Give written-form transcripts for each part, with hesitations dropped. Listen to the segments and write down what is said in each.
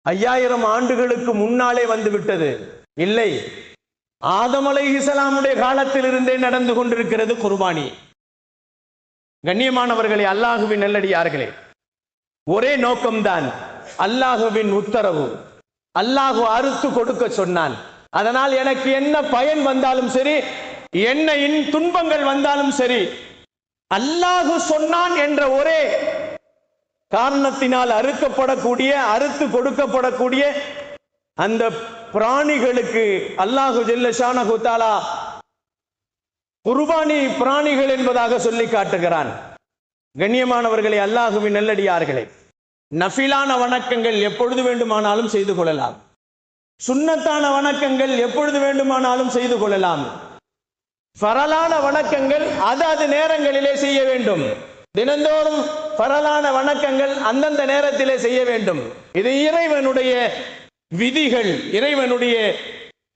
5000 ஆண்டுகளுக்கு முன்னாலே வந்துவிட்டது. இல்லை, ஆதம் அலைஹிஸ்ஸலாமுடைய காலத்தில் இருந்தே நடந்து கொண்டிருக்கிறது குர்பானி. கண்ணியமானவர்களே, அல்லாஹுவின் நல்லடியார்களே, ஒரே நோக்கம்தான், அல்லாஹுவின் உத்தரவு. அல்லாஹு அறுத்து கொடுக்க சொன்னான். அதனால் எனக்கு என்ன பயன் வந்தாலும் சரி, என்ன துன்பங்கள் வந்தாலும் சரி, அல்லாஹு சொன்னான் என்ற ஒரே காரணத்தினால் அறுத்து கொடுக்கப்படக்கூடிய அந்த பிராணிகளுக்கு அல்லாஹு ஜல்ல ஷானஹு தஆலா குர்பானி பிராணிகள் என்பதாக சொல்லி காட்டுகிறான். கண்ணியமானவர்களே, அல்லாஹுவின் நல்லடியார்களே, நஃபிலான வணக்கங்கள் எப்பொழுது வேண்டுமானாலும் செய்து கொள்ளலாம். சுன்னத்தான வணக்கங்கள் எப்பொழுது வேண்டுமானாலும் செய்து கொள்ளலாம். ஃபரலான வணக்கங்கள் அது நேரங்களிலே செய்ய வேண்டும். தினந்தோறும் ஃபரலான வணக்கங்கள் அந்தந்த நேரத்திலே செய்ய வேண்டும். இது இறைவனுடைய விதிகள், இறைவனுடைய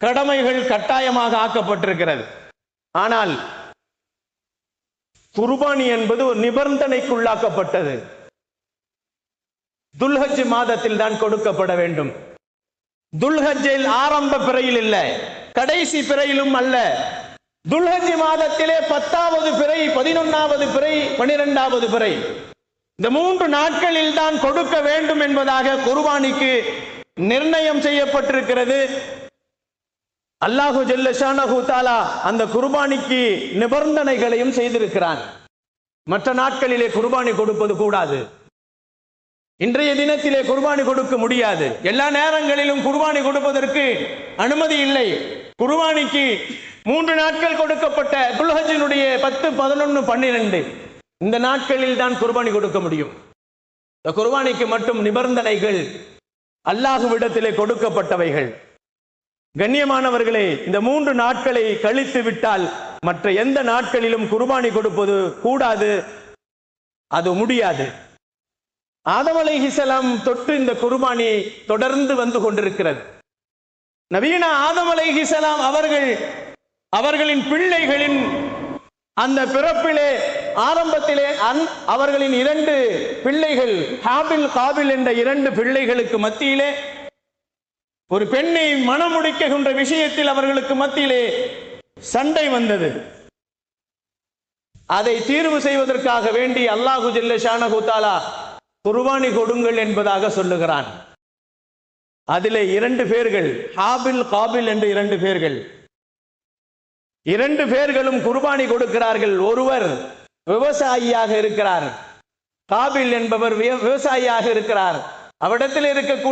கடமைகள் கட்டாயமாக ஆக்கப்பட்டிருக்கிறது. ஆனால் குர்பானி என்பது ஒரு நிபந்தனைக்குள்ளாக்கப்பட்டது. துல்ஹஜ் மாதத்தில் தான் கொடுக்கப்பட வேண்டும். துல்ஹஜ்ஜில் ஆரம்ப பிறையில் இல்ல, கடைசி பிறையிலும் அல்ல. துல்ஹஜ் மாதத்திலே 10வது பிறை, 11வது பிறை, 12வது பிறை, இந்த 3 நாட்களில் தான் கொடுக்க வேண்டும் என்பதாக குர்பானிக்கு நிர்ணயம் செய்யப்பட்டிருக்கிறது. அல்லாஹு ஜல்ல ஷானஹு தஆலா அந்த குர்பானிக்கு நிபந்தனைகளையும் செய்திருக்கிறான். மற்ற நாட்களிலே குர்பானி கொடுப்பது கூடாது. இன்றைய தினத்திலே குர்பானி கொடுக்க முடியாது. எல்லா நேரங்களிலும் குர்பானி கொடுப்பதற்கு அனுமதி இல்லை. குர்பானிக்கு 3 நாட்கள் கொடுக்கப்பட்ட துல்ஹஜ்ஜினுடைய 10, 11, 12 இந்த நாட்களில் தான் குர்பானி கொடுக்க முடியும். இந்த குர்பானிக்கு மட்டும் நிபந்தனைகள் அல்லாஹ்விடத்திலே கொடுக்கப்பட்டவைகள். கண்ணியமானவர்களே, இந்த 3 நாட்களை கழித்து விட்டால் மற்ற எந்த நாட்களிலும் குர்பானி கொடுப்பது கூடாது, அது முடியாது. ஆதம் அலைஹிஸ்ஸலாம் தொட்டு இந்த குர்பானி தொடர்ந்து வந்து கொண்டிருக்கிறது. நபீன ஆதம் அலைஹிஸ்ஸலாம் அவர்களின் பிள்ளைகளின் அந்த பிறப்பிலே ஆரம்பத்திலே அவர்களின் 2 பிள்ளைகள், ஹாபில் காபில் என்ற 2 பிள்ளைகளுக்கு மத்தியிலே ஒரு பெண்ணை மணமுடிக்கின்ற விஷயத்தில் அவர்களுக்கு மத்தியிலே சண்டை வந்தது. அதை தீர்வு செய்வதற்காக வேண்டி அல்லாஹு ஜல்ல ஷானஹு தஆலா குர்பானி கொடுங்கள் என்பதாக சொல்லுகிறான். அதிலே 2 பேர்கள், ஹாபில் காபில் என்று 2 பேர்கள், 2 பேர்களும் குர்பானி கொடுக்கிறார்கள். ஒருவர் விவசாயியாக இருக்கிறார், காபில் என்பவர் விவசாயியாக இருக்கிறார். அவரிடத்தில் இருக்கக்கூடிய